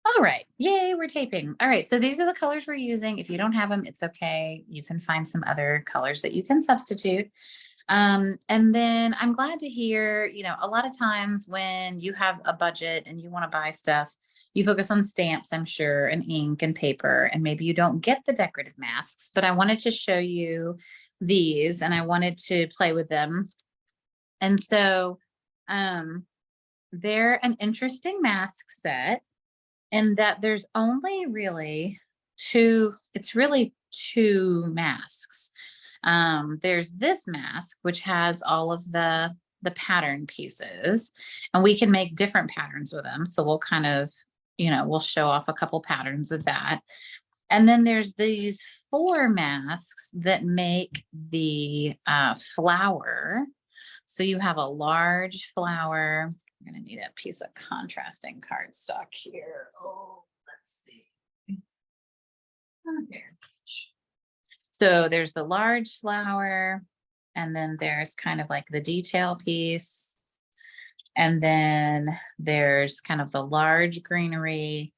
All right. Yay, we're taping. All right. So these are the colors we're using. If you don't have them, it's okay. You can find some other colors that you can substitute. And then I'm glad to hear, a lot of times when you have a budget and you want to buy stuff, you focus on stamps, I'm sure, and ink and paper, and maybe you don't get the decorative masks, but I wanted to show you these and I wanted to play with them. And so, um, they're an interesting mask set in that there's only really it's really two masks. There's this mask, which has all of the pattern pieces, and we can make different patterns with them. So we'll kind of, we'll show off a couple patterns with that. And then there's these four masks that make the flower. So you have a large flower. I'm going to need a piece of contrasting cardstock here. Oh, let's see. Okay. So there's the large flower, and then there's kind of like the detail piece. And then there's kind of the large greenery,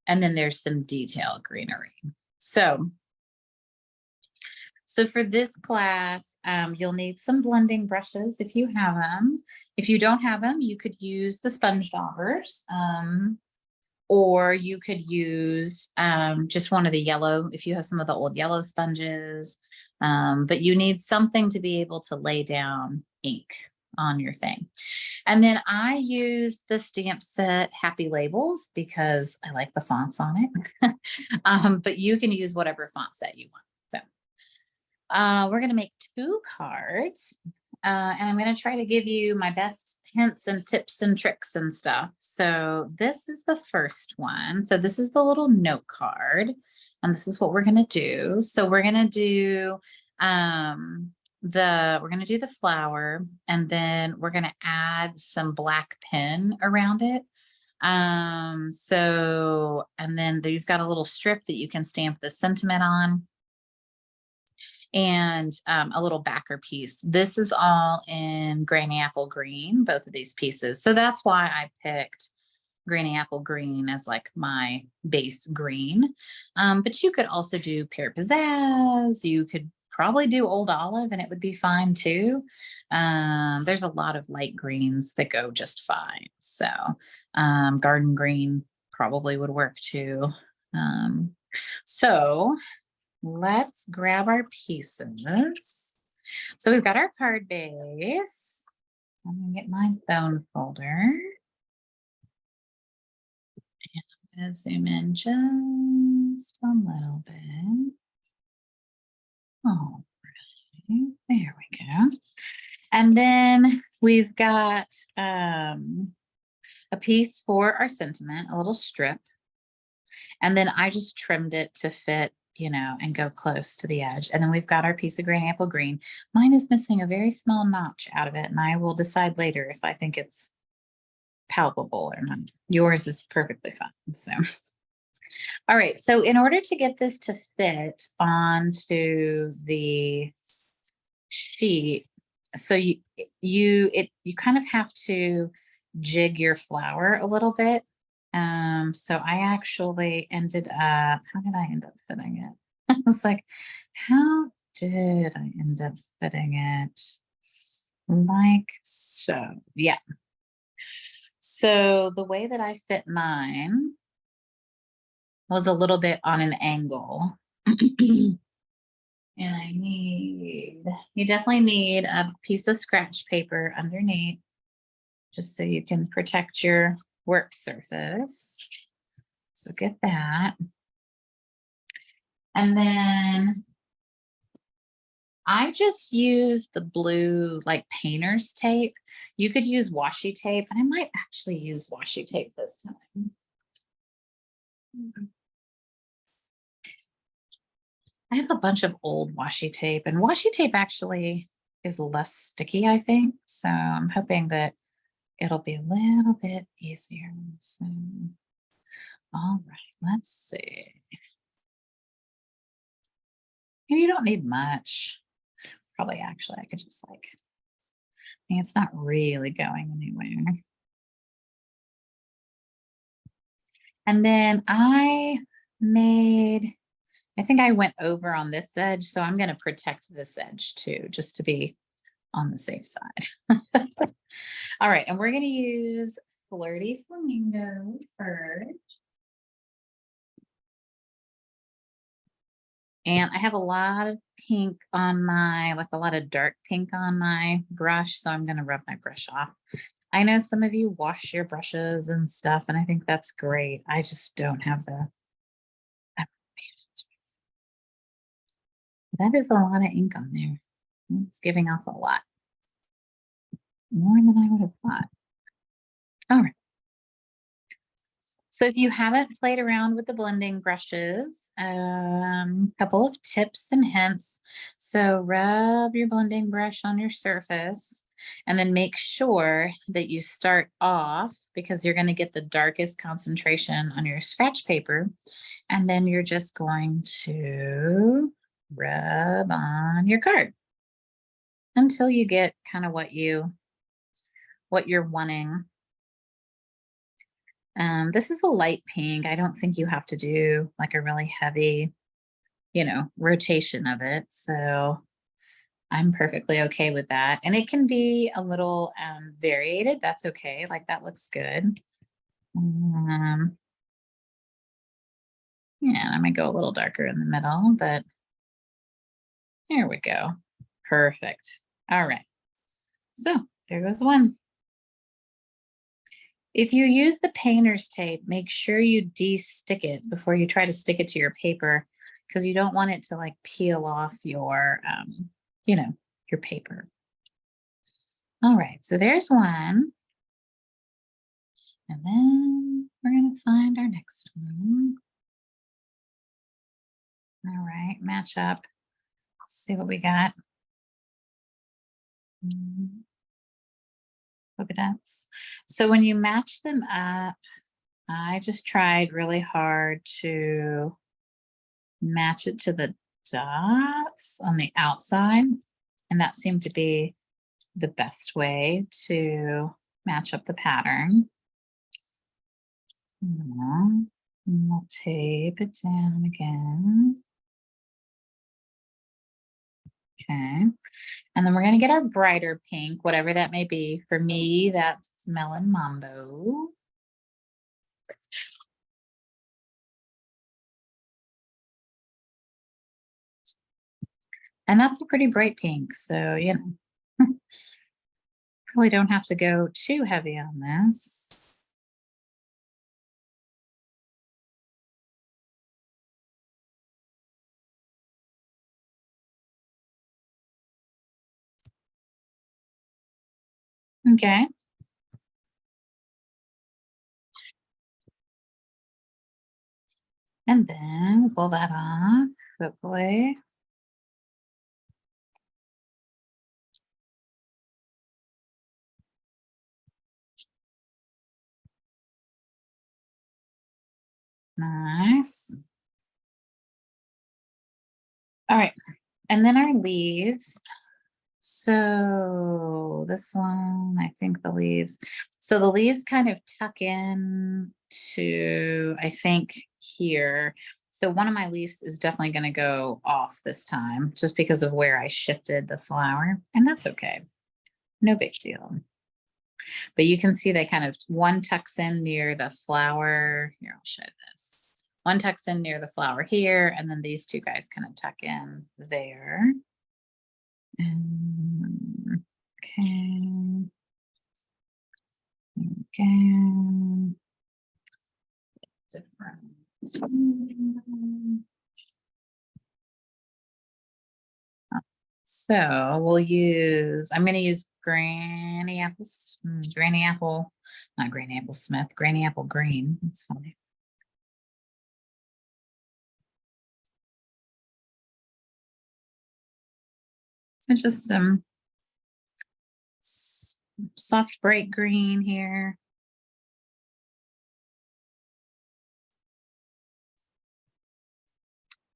and then there's some detail greenery. So for this class, you'll need some blending brushes if you have them. If you don't have them, you could use the sponge daubers, or you could use just one of the yellow, if you have some of the old yellow sponges, but you need something to be able to lay down ink on your thing. And then I used the stamp set Happy Labels because I like the fonts on it, but you can use whatever font set you want. We're going to make two cards, and I'm going to try to give you my best hints and tips and tricks and stuff. So this is the first one. So this is the little note card, and this is what we're going to do. So we're going to do the flower, and then we're going to add some black pen around it. And then you've got a little strip that you can stamp the sentiment on, and a little backer piece. This is all in Granny Apple Green, both of these pieces. So that's why I picked Granny Apple Green as like my base green. But you could also do Pear Pizzazz. You could probably do Old Olive and it would be fine too. There's a lot of light greens that go just fine. So Garden Green probably would work too. So let's grab our pieces. So we've got our card base. I'm going to get my bone folder. And I'm going to zoom in just a little bit. All right, there we go. And then we've got a piece for our sentiment, a little strip. And then I just trimmed it to fit, and go close to the edge. And then we've got our piece of Granny Apple Green. Mine is missing a very small notch out of it, and I will decide later if I think it's palpable or not. Yours is perfectly fine. So, all right. So in order to get this to fit onto the sheet, so you kind of have to jig your flower a little bit. So I actually ended up, how did I end up fitting it? I was like, how did I end up fitting it? Like so, yeah. So the way that I fit mine was a little bit on an angle. And you definitely need a piece of scratch paper underneath, just so you can protect your work surface. So get that. And then I just use the blue like painter's tape. You could use washi tape, and I might actually use washi tape this time. I have a bunch of old washi tape, and washi tape actually is less sticky, I think. So I'm hoping that it'll be a little bit easier. So, all right, let's see. You don't need much. Probably actually, I could just like, it's not really going anywhere. And then I think I went over on this edge, so I'm going to protect this edge too, just to be on the safe side. All right, and we're going to use Flirty Flamingo first. And I have a lot of pink on like a lot of dark pink on my brush, so I'm going to rub my brush off. I know some of you wash your brushes and stuff, and I think that's great. I just don't have the patience. That is a lot of ink on there. It's giving off a lot. More than I would have thought. All right. So if you haven't played around with the blending brushes, couple of tips and hints. So rub your blending brush on your surface and then make sure that you start off because you're going to get the darkest concentration on your scratch paper. And then you're just going to rub on your card until you get kind of what you're wanting. This is a light pink. I don't think you have to do like a really heavy, rotation of it. So I'm perfectly okay with that. And it can be a little variated. That's okay. Like that looks good. Yeah, I might go a little darker in the middle, but there we go. Perfect. All right. So there goes one. If you use the painter's tape, make sure you de-stick it before you try to stick it to your paper because you don't want it to like peel off your paper. All right, so there's one. And then we're going to find our next one. All right, match up. Let's see what we got. Polka dots. So when you match them up, I just tried really hard to match it to the dots on the outside. And that seemed to be the best way to match up the pattern. And we'll tape it down again. Okay. And then we're going to get our brighter pink, whatever that may be. For me, that's Melon Mambo. And that's a pretty bright pink. So, probably don't have to go too heavy on this. Okay. And then pull that off, hopefully. Nice. All right. And then our leaves. So this one, I think the leaves. So the leaves kind of tuck in to, I think, here. So one of my leaves is definitely going to go off this time just because of where I shifted the flower. And that's okay. No big deal. But you can see they kind of, one tucks in near the flower. Here, I'll show this. One tucks in near the flower here, and then these two guys kind of tuck in there. Okay. Again. Different. So we'll use, I'm going to use Granny Apple Smith, Granny Apple Green. That's funny. So just some soft bright green here.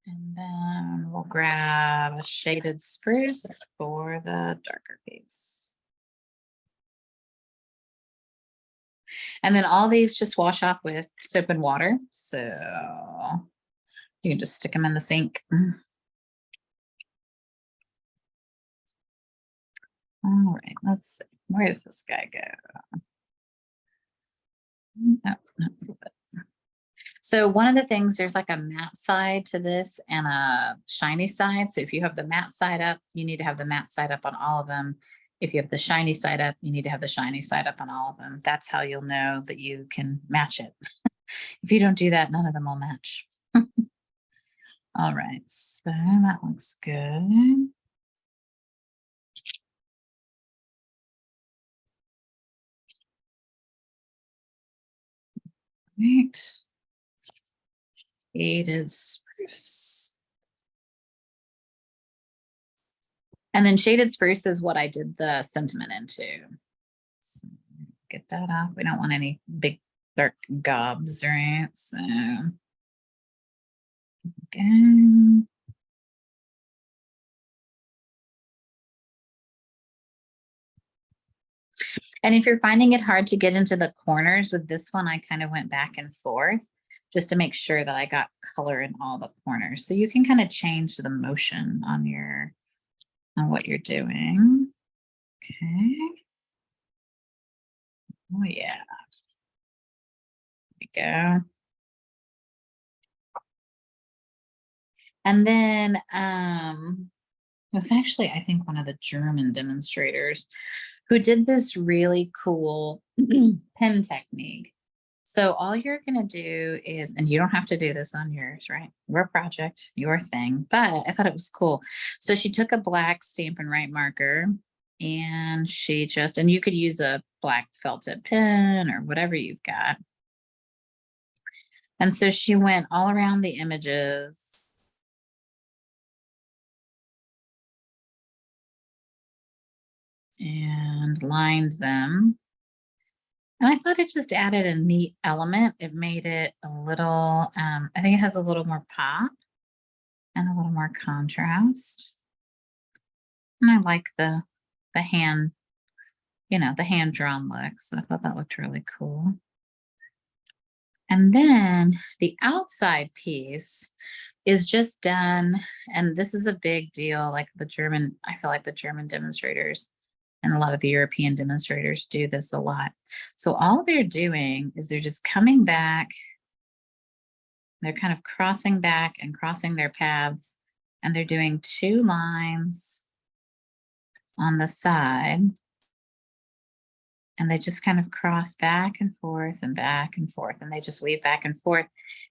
And then we'll grab a shaded spruce for the darker piece. And then all these just wash off with soap and water. So you can just stick them in the sink. All right, let's see. Where does this guy go? Oh, no. So one of the things, there's like a matte side to this and a shiny side. So if you have the matte side up, you need to have the matte side up on all of them. If you have the shiny side up, you need to have the shiny side up on all of them. That's how you'll know that you can match it. If you don't do that, none of them will match. All right, so that looks good. Right. Shaded spruce. And then shaded spruce is what I did the sentiment into. So get that off. We don't want any big dark gobs, right? So again. And if you're finding it hard to get into the corners with this one, I kind of went back and forth just to make sure that I got color in all the corners. So you can kind of change the motion on your, on what you're doing. Okay. Oh yeah. There we go. And then it was actually, I think, one of the German demonstrators who did this really cool pen technique. So all you're going to do is, and you don't have to do this on yours, right? Your project, your thing, but I thought it was cool. So she took a black Stampin' Write marker and she just, and you could use a black felt tip pen or whatever you've got. And so she went all around the images and lined them. And I thought it just added a neat element. It made it a little, I think it has a little more pop and a little more contrast. And I like the hand, you know, the hand drawn look. So I thought that looked really cool. And then the outside piece is just done. And this is a big deal. Like the German, I feel like the German demonstrators and a lot of the European demonstrators do this a lot. So all they're doing is they're just coming back. They're kind of crossing back and crossing their paths. And they're doing 2 lines on the side. And they just kind of cross back and forth and back and forth. And they just weave back and forth.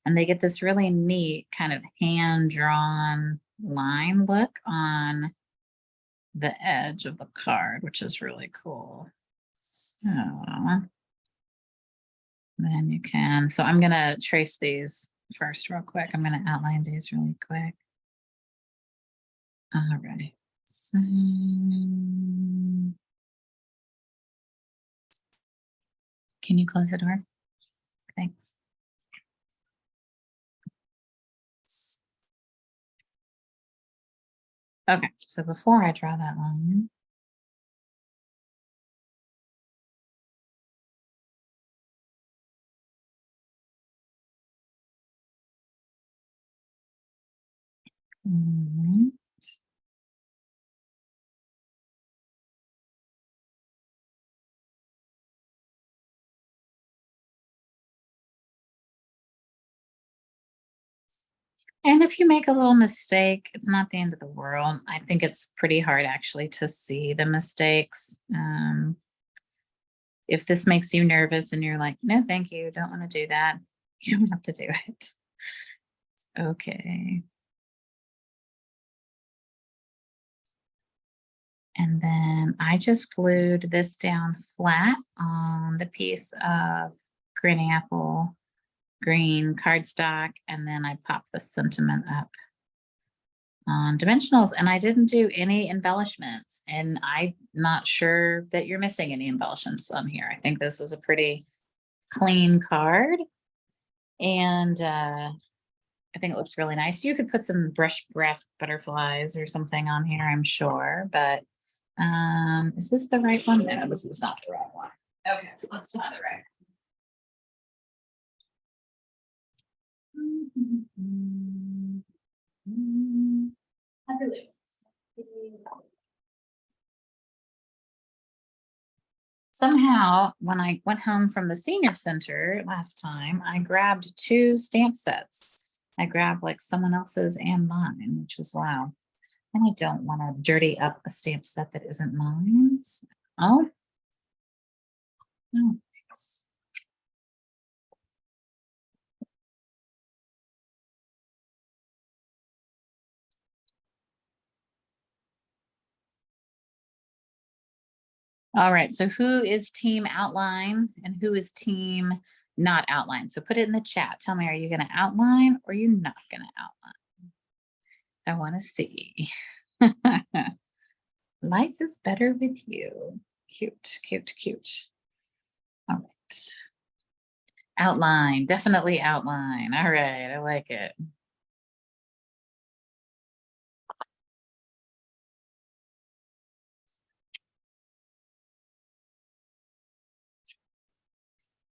And they get this really neat kind of hand-drawn line look on the edge of the card, which is really cool. So then you can, so I'm going to trace these first real quick. I'm going to outline these really quick. All right. So, can you close the door? Thanks. Okay, so before I draw that line, and if you make a little mistake, it's not the end of the world. I think it's pretty hard actually to see the mistakes. If this makes you nervous and you're like, no, thank you, don't want to do that, you don't have to do it. It's okay. And then I just glued this down flat on the piece of green apple, green cardstock, and then I popped the sentiment up on dimensionals, and I didn't do any embellishments, and I'm not sure that you're missing any embellishments on here. I think this is a pretty clean card, and I think it looks really nice. You could put some brush breast butterflies or something on here, I'm sure, but is this the right one? No, this is not the right one. Okay, so let's try the right. Somehow, when I went home from the senior center last time, I grabbed 2 stamp sets. I grabbed like someone else's and mine, which was wow. And I don't want to dirty up a stamp set that isn't mine. Oh, no. Thanks. All right, so who is team outline and who is team not outline? So put it in the chat. Tell me, are you going to outline or are you not going to outline? I want to see. Life is better with you. Cute, cute, cute. All right. Outline, definitely outline. All right, I like it.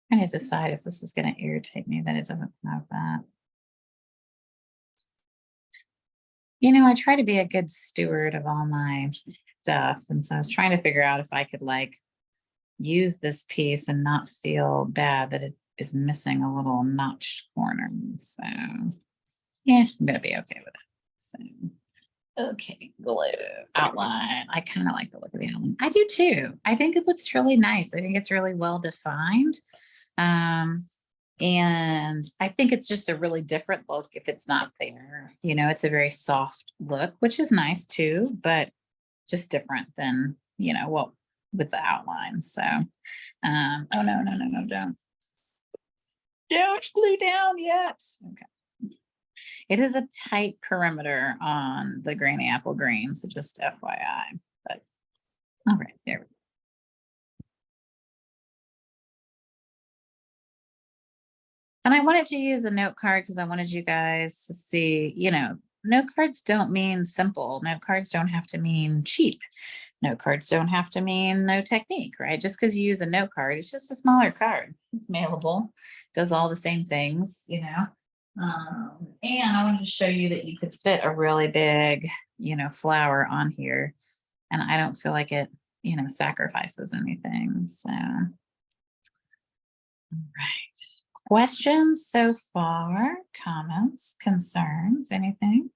I need to decide if this is going to irritate me that it doesn't have that. You know, I try to be a good steward of all my stuff. And so I was trying to figure out if I could like use this piece and not feel bad that it is missing a little notched corner. So yeah, I'm gonna be okay with it. So okay, glue outline. I kind of like the look of the outline. I do too. I think it looks really nice. I think it's really well defined. And I think it's just a really different look if it's not there. You know, it's a very soft look, which is nice too, but just different than, you know, what with the outline. So, oh no, no, no, no, don't glue down yet. Okay. It is a tight perimeter on the granny apple green, so just FYI. But all right, there we go. And I wanted to use a note card because I wanted you guys to see, you know, note cards don't mean simple. Note cards don't have to mean cheap. Note cards don't have to mean no technique, right? Just because you use a note card, it's just a smaller card. It's mailable, does all the same things, you know. And I wanted to show you that you could fit a really big, you know, flower on here. And I don't feel like it, you know, sacrifices anything. So, all right. Questions so far? Comments, concerns, anything?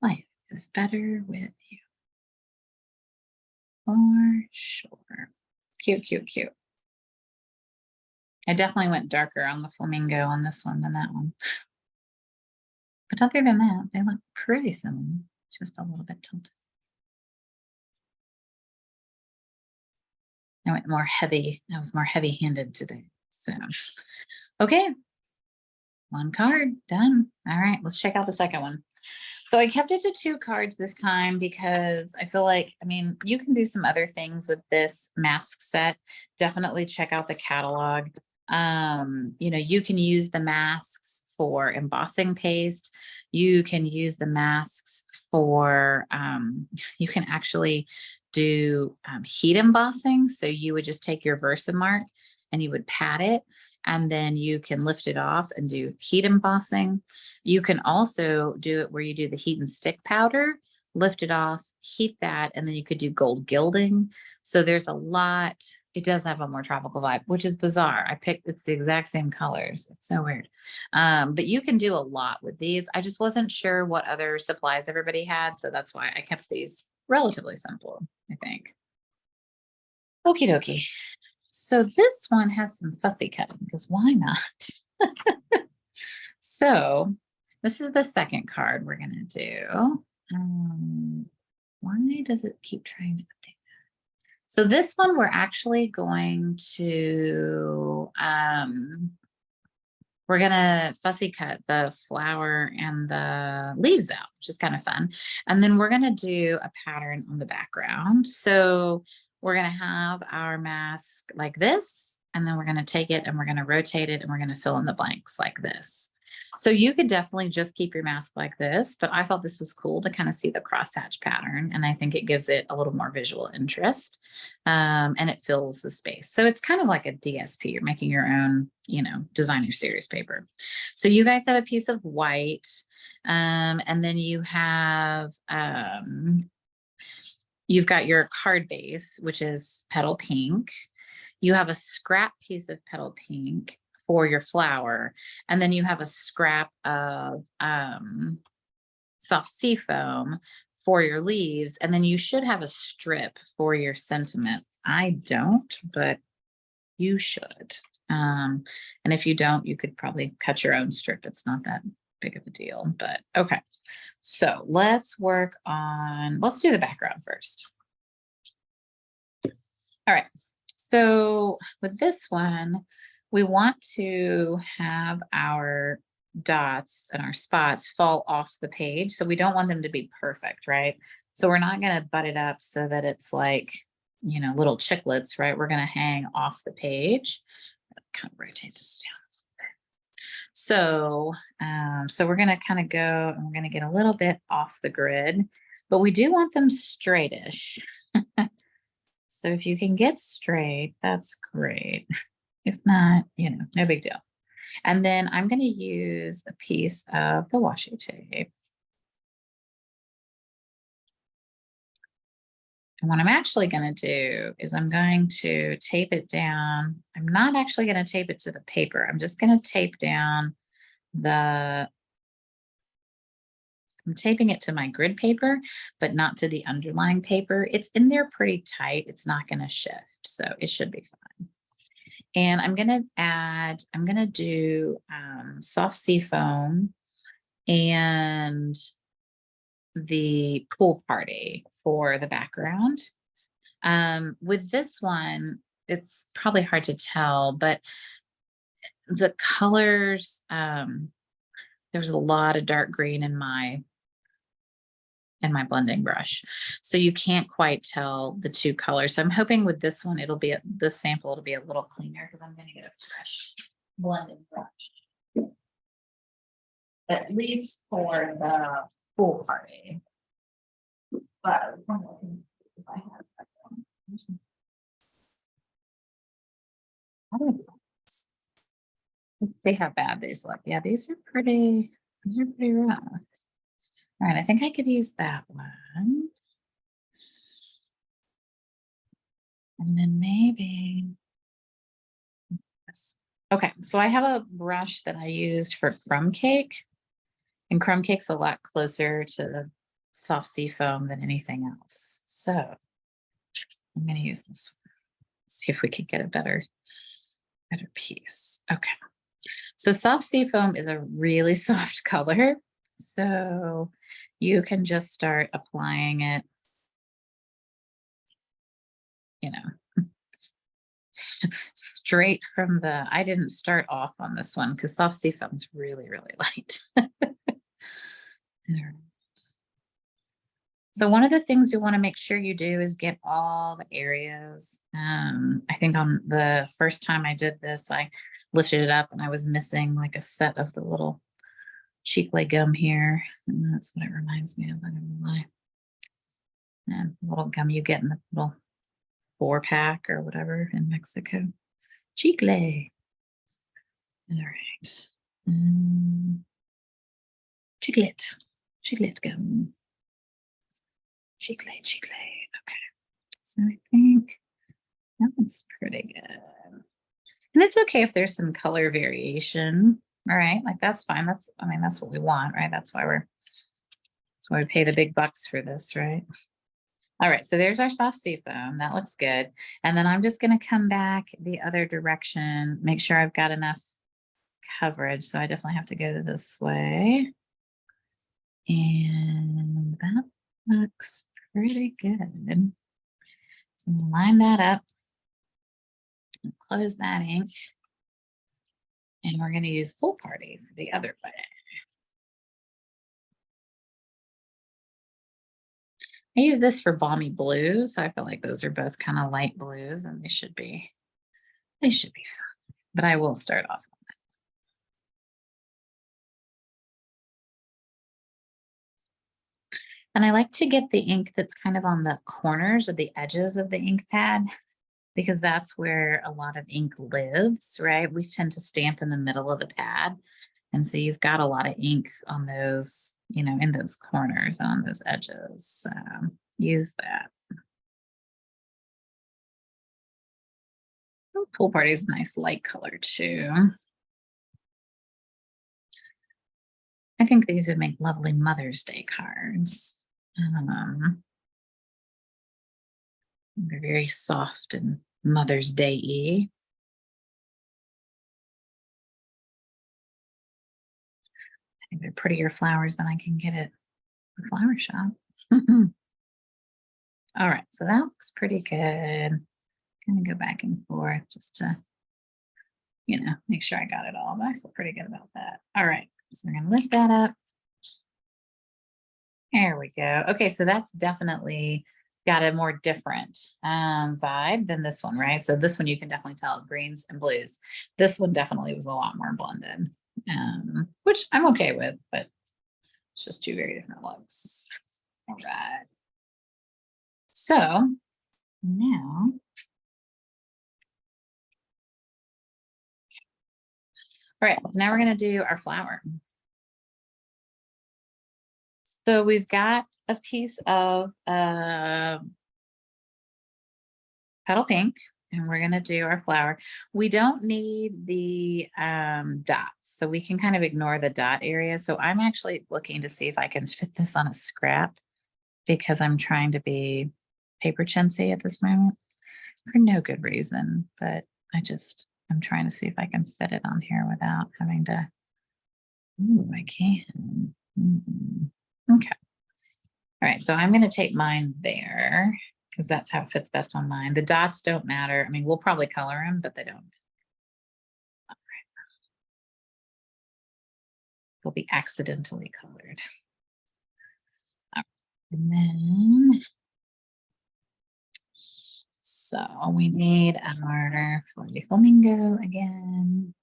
Life is better with you. For sure. Cute, cute, cute. I definitely went darker on the flamingo on this one than that one. But other than that, they look pretty similar, just a little bit tilted. I went more heavy. I was more heavy-handed today. So, okay. One card, done. All right, let's check out the second one. So I kept it to 2 cards this time because I feel like, I mean, you can do some other things with this mask set. Definitely check out the catalog. You know, you can use the masks for embossing paste. You can use the masks for, you can actually do heat embossing. So you would just take your Versamark and you would pat it, and then you can lift it off and do heat embossing. You can also do it where you do the heat and stick powder, lift it off, heat that, and then you could do gold gilding. So there's a lot. It does have a more tropical vibe, which is bizarre. It's the exact same colors. It's so weird. But you can do a lot with these. I just wasn't sure what other supplies everybody had. So that's why I kept these relatively simple, I think. Okie dokie. So this one has some fussy cutting because why not? So this is the second card we're going to do. Why does it keep trying to update that? So this one we're actually going to, we're going to fussy cut the flower and the leaves out, which is kind of fun. And then we're going to do a pattern on the background. So we're going to have our mask like this, and then we're going to take it and we're going to rotate it and we're going to fill in the blanks like this. So you could definitely just keep your mask like this, but I thought this was cool to kind of see the crosshatch pattern. And I think it gives it a little more visual interest, and it fills the space. So it's kind of like a DSP. You're making your own, you know, designer series paper. So you guys have a piece of white, and then you have, you've got your card base, which is petal pink. You have a scrap piece of petal pink for your flower. And then you have a scrap of soft sea foam for your leaves. And then you should have a strip for your sentiment. I don't, but you should. And if you don't, you could probably cut your own strip. It's not that big of a deal, but okay. So let's work on, let's do the background first. All right. So with this one, we want to have our dots and our spots fall off the page. So we don't want them to be perfect, right? So we're not going to butt it up so that it's like, you know, little chiclets, right? We're going to hang off the page. Kind of rotate this down. So, so we're going to kind of go and we're going to get a little bit off the grid, but we do want them straightish. So if you can get straight, that's great. If not, you know, no big deal. And then I'm going to use a piece of the washi tape. And what I'm actually going to do is I'm going to tape it down. I'm not actually going to tape it to the paper. I'm just going to tape down I'm taping it to my grid paper, but not to the underlying paper. It's in there pretty tight. It's not going to shift, so it should be fine. And I'm going to do soft sea foam and the pool party for the background. With this one, it's probably hard to tell, but the colors, there's a lot of dark green in my blending brush. So you can't quite tell the two colors. So I'm hoping with this one, this sample, it'll be a little cleaner because I'm going to get a fresh blending brush. At least for the pool party. But if I have that one. Let's see how bad these look. Yeah, these are pretty rough. All right, I think I could use that one. And then maybe this. Okay, so I have a brush that I used for crumb cake. And crumb cake's a lot closer to the soft sea foam than anything else. So I'm going to use this one. See if we can get a better piece. Okay. So soft sea foam is a really soft color. So you can just start applying it, you know, straight from I didn't start off on this one because soft sea foam is really, really light. So one of the things you want to make sure you do is get all the areas. I think on the first time I did this, I lifted it up and I was missing like a set of the little cheek lay gum here. And that's what it reminds me of. I don't know why. And the little gum you get in the little 4-pack or whatever in Mexico. Cheek lay. All right. Chiclet gum. Cheek lay. Okay. So I think that one's pretty good. And it's okay if there's some color variation. All right. Like that's fine. That's what we want, right? That's why we pay the big bucks for this, right? All right. So there's our soft sea foam. That looks good. And then I'm just going to come back the other direction, make sure I've got enough coverage. So I definitely have to go this way. And that looks pretty good. So I'm gonna line that up and close that ink. And we're going to use pool party for the other way. I use this for balmy blues. So I feel like those are both kind of light blues and they should be fun. But I will start off And I like to get the ink that's kind of on the corners or the edges of the ink pad because that's where a lot of ink lives, right? We tend to stamp in the middle of the pad. And so you've got a lot of ink on those, in those corners and on those edges. So use that. Oh, Pool Party is a nice light color too. I think these would make lovely Mother's Day cards. They're very soft and Mother's Day-y. I think they're prettier flowers than I can get at the flower shop. All right, so that looks pretty good. Gonna go back and forth just to, make sure I got it all, but I feel pretty good about that. All right, so we're gonna lift that up. There we go. Okay, so that's definitely got a more different vibe than this one, right? So this one you can definitely tell greens and blues. This one definitely was a lot more blended, which I'm okay with, but it's just two very different looks. All right. So now, all right, so now we're going to do our flower. So we've got a piece of petal pink, and we're going to do our flower. We don't need the dots, so we can kind of ignore the dot area. So I'm actually looking to see if I can fit this on a scrap because I'm trying to be paper chintzy at this moment for no good reason, but I'm trying to see if I can fit it on here without having to. Ooh, I can. Okay. All right, so I'm going to take mine there because that's how it fits best on mine. The dots don't matter. I mean, we'll probably color them, but they don't. All right. They'll be accidentally colored. All right. And then, so we need our Flirty Flamingo again.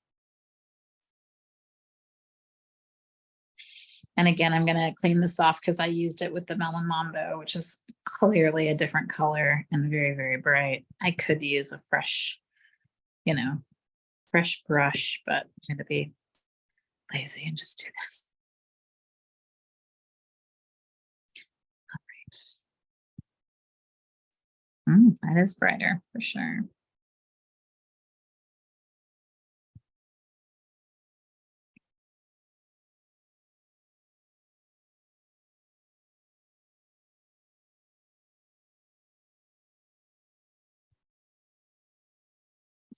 And again, I'm going to clean this off because I used it with the Melon Mambo, which is clearly a different color and very, very bright. I could use a fresh, fresh brush, but I'm going to be lazy and just do this. All right. That is brighter for sure.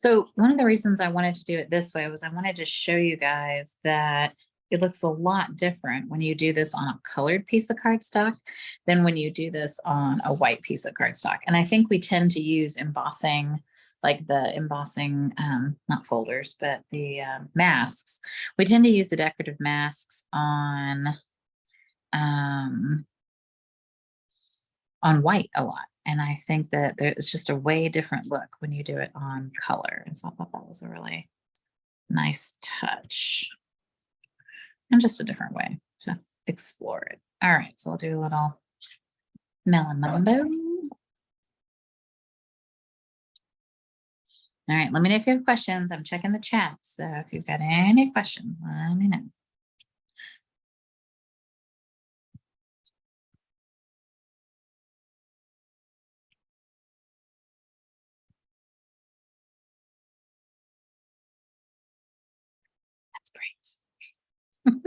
So one of the reasons I wanted to do it this way was I wanted to show you guys that it looks a lot different when you do this on a colored piece of cardstock than when you do this on a white piece of cardstock. And I think we tend to use embossing, like the embossing, not folders, but the masks. We tend to use the decorative masks on white a lot. And I think that it's just a way different look when you do it on color. And so I thought that was a really nice touch and just a different way to explore it. All right, so I'll do a little Melon Mambo. All right, let me know if you have questions. I'm checking the chat. So if you've got any questions, let me know. That's great. Look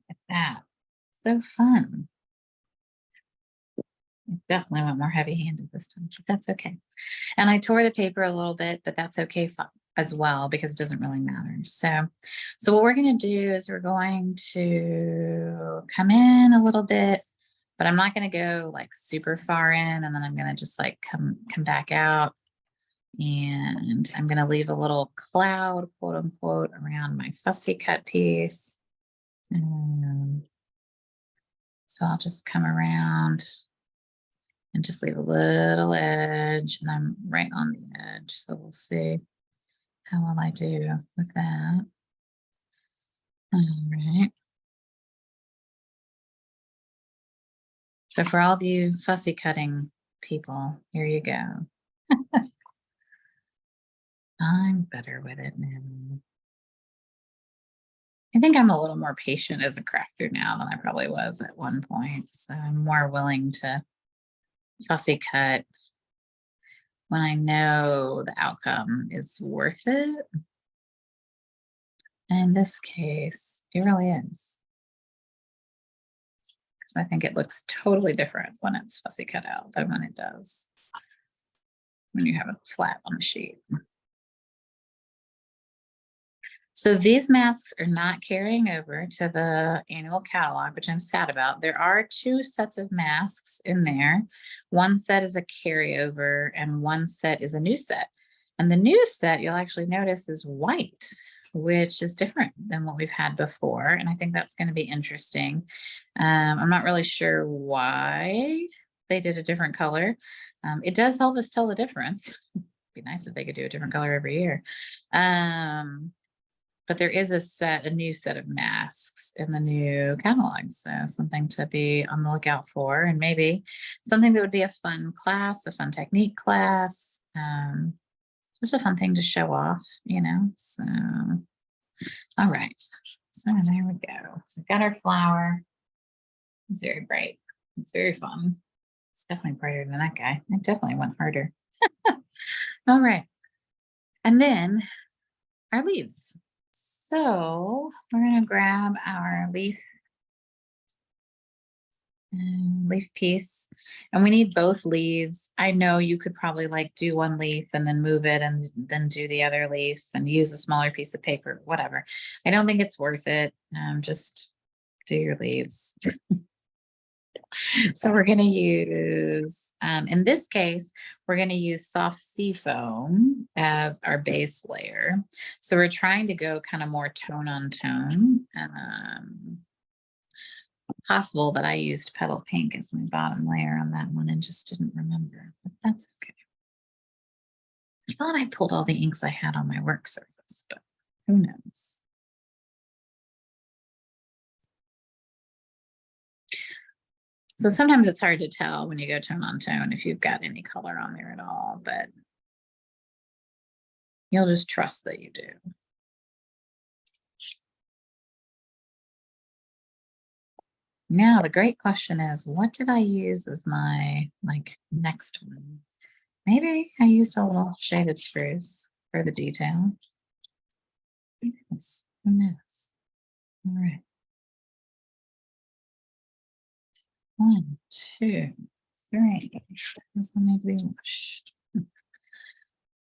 at that. So fun. I definitely went more heavy-handed this time, but that's okay. And I tore the paper a little bit, but that's okay as well because it doesn't really matter. So what we're going to do is we're going to come in a little bit, but I'm not going to go like super far in, and then I'm going to just like come back out, and I'm going to leave a little cloud, quote unquote, around my fussy cut piece. So I'll just come around and just leave a little edge, and I'm right on the edge. So we'll see how well I do with that. All right. So for all of you fussy cutting people, here you go. I'm better with it now. I think I'm a little more patient as a crafter now than I probably was at one point. So I'm more willing to fussy cut when I know the outcome is worth it. And in this case, it really is. Because I think it looks totally different when it's fussy cut out than when it does when you have it flat on the sheet. So these masks are not carrying over to the annual catalog, which I'm sad about. There are 2 sets of masks in there. One set is a carryover and one set is a new set. And the new set, you'll actually notice, is white, which is different than what we've had before. And I think that's going to be interesting. I'm not really sure why they did a different color. It does help us tell the difference. Be nice if they could do a different color every year. But there is a new set of masks in the new catalog. So something to be on the lookout for, and maybe something that would be a fun class, a fun technique class. Just a fun thing to show off, you know? So, all right. So there we go. So we've got our flower. It's very bright. It's very fun. It's definitely brighter than that guy. It definitely went harder. All right. And then our leaves. So we're going to grab our leaf piece, and we need both leaves. I know you could probably like do one leaf and then move it and then do the other leaf and use a smaller piece of paper, whatever. I don't think it's worth it. Just do your leaves. So we're going to use, in this case, we're going to use soft sea foam as our base layer. So we're trying to go kind of more tone on tone. Possible that I used petal pink as my bottom layer on that one and just didn't remember, but that's okay. I thought I pulled all the inks I had on my work surface, but who knows? So sometimes it's hard to tell when you go tone on tone if you've got any color on there at all, but you'll just trust that you do. Now, the great question is, what did I use as my next one? Maybe I used a little shaded spruce for the detail. Who knows? Who knows? All right. 1, 2, 3. Doesn't need to be washed.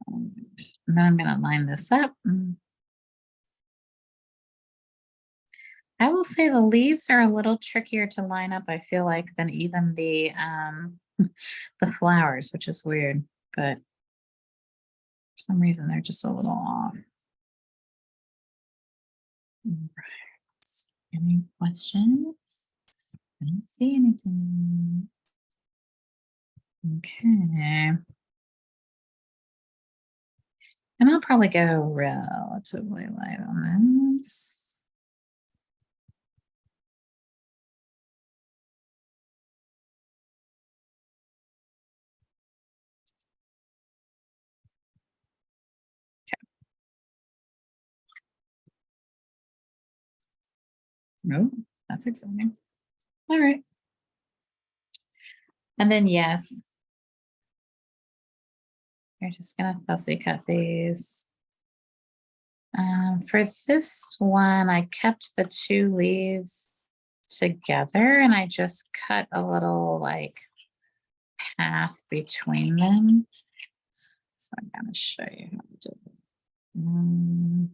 And then I'm going to line this up. I will say the leaves are a little trickier to line up, I feel like, than even the the flowers, which is weird, but for some reason they're just a little off. Right. Any questions? I don't see anything. Okay. And I'll probably go relatively light on this. No, that's exciting. All right. And then, yes, you're just going to fussy cut these. For this one, I kept the 2 leaves together and I just cut a little path between them. So I'm going to show you how to do it.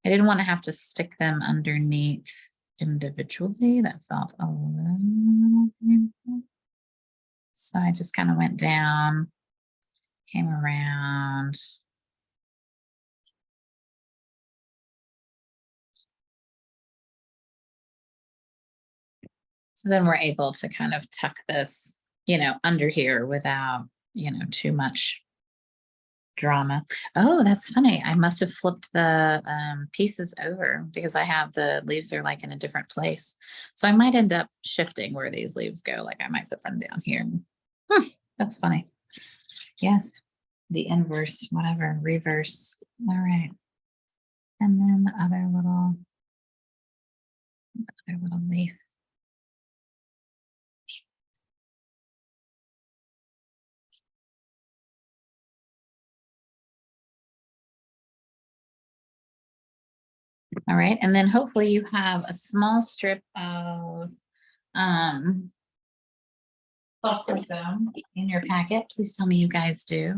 I didn't want to have to stick them underneath individually. That felt a little painful. So I just kind of went down, came around. So then we're able to kind of tuck this, under here without, too much drama. Oh, that's funny. I must have flipped the pieces over because I have the leaves are like in a different place. So I might end up shifting where these leaves go. Like I might put them down here. That's funny. Yes. The inverse, whatever, reverse. All right. And then the other little leaf. All right. And then hopefully you have a small strip of soft foam in your packet. Please tell me you guys do.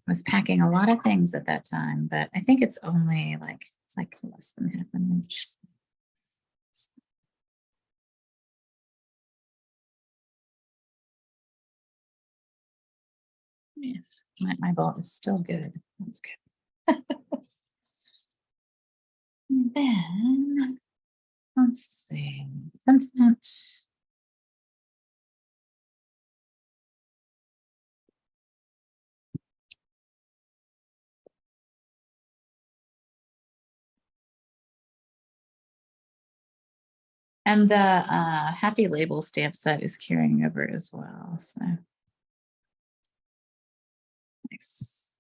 I was packing a lot of things at that time, but I think it's only like, it's like less than half an inch. Yes, my ball is still good. That's good. And then, let's see, sentiment. And the Happy Label stamp set is carrying over as well. So nice.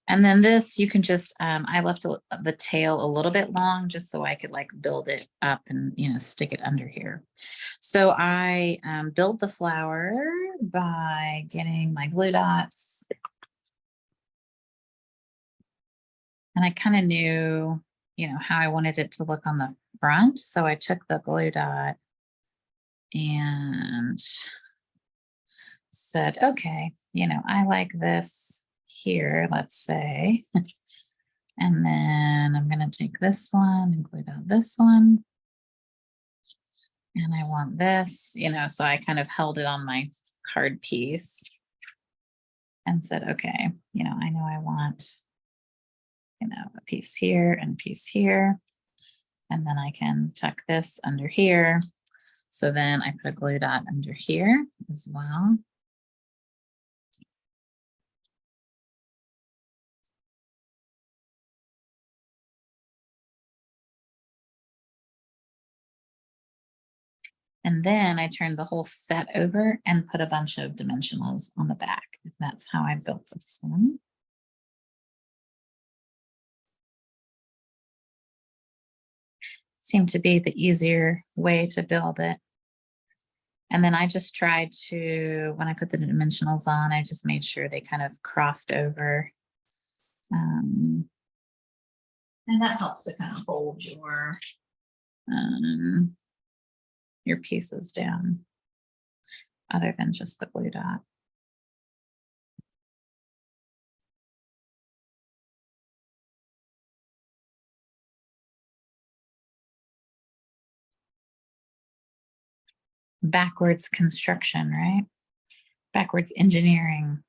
And then this, you can just, I left the tail a little bit long just so I could like build it up and, you know, stick it under here. So I built the flower by getting my glue dots. And I kind of knew, you know, how I wanted it to look on the front. So I took the glue dot and said, okay, you know, I like this here, let's say. And then I'm going to take this one and glue down this one. And I want this, you know, so I kind of held it on my card piece and said, okay, you know, I know I want, you know, a piece here and a piece here. And then I can tuck this under here. So then I put a glue dot under here as well. And then I turned the whole set over and put a bunch of dimensionals on the back. That's how I built this one. Seemed to be the easier way to build it. And then I just tried to, when I put the dimensionals on, I just made sure they kind of crossed over. And that helps to kind of hold your pieces down, other than just the glue dot. Backwards construction, right? Backwards engineering.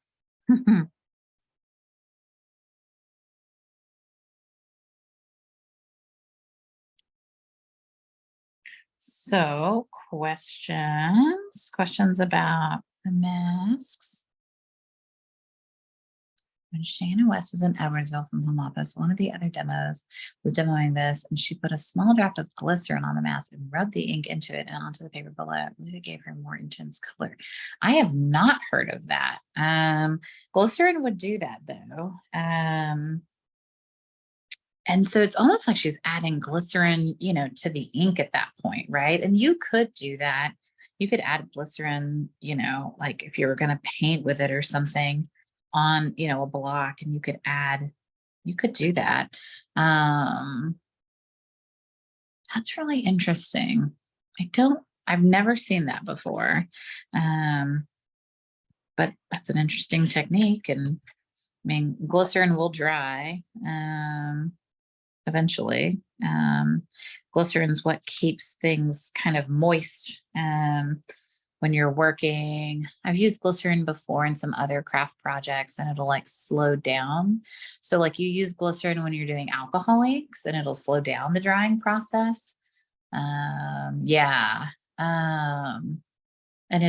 So questions about the masks. When Shannon West was in Edwardsville from home office, one of the other demos was demoing this, and she put a small drop of glycerin on the mask and rubbed the ink into it and onto the paper below. It gave her more intense color. I have not heard of that. Glycerin would do that though. And so it's almost like she's adding glycerin, you know, to the ink at that point, right? And you could do that. You could add glycerin, you know, like if you were going to paint with it or something on, you know, a block, and you could do that. That's really interesting. I've never seen that before. But that's an interesting technique. And I mean, glycerin will dry. Eventually. Glycerin's what keeps things kind of moist when you're working. I've used glycerin before in some other craft projects, and it'll like slow down. So like you use glycerin when you're doing alcohol inks, and it'll slow down the drying process. Yeah. and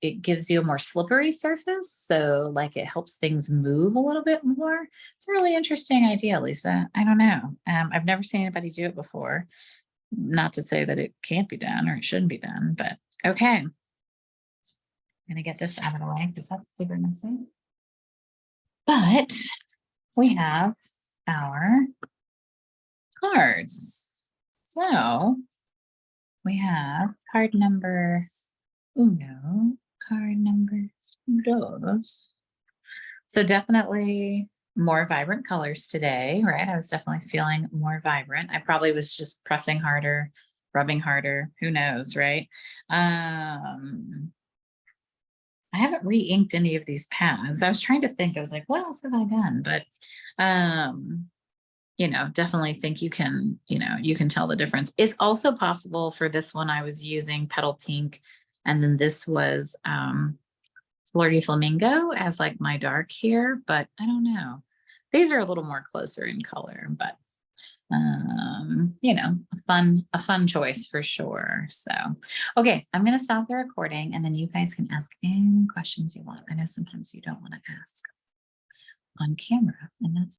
it gives you a more slippery surface. So like it helps things move a little bit more. It's a really interesting idea, Lisa. I don't know. I've never seen anybody do it before. Not to say that it can't be done or it shouldn't be done, but okay. I'm gonna get this out of the way because that's super messy. But we have our cards. So we have card number uno, card number dos. So definitely more vibrant colors today, right? I was definitely feeling more vibrant. I probably was just pressing harder, rubbing harder, who knows, right? I haven't re-inked any of these pads. I was trying to think, I was like, what else have I done? But definitely think you can tell the difference. It's also possible for this one, I was using Petal Pink, and then this was Flirty Flamingo as like my dark here, but I don't know. These are a little more closer in color, but a fun choice for sure. So, okay, I'm going to stop the recording and then you guys can ask any questions you want. I know sometimes you don't want to ask on camera, and that's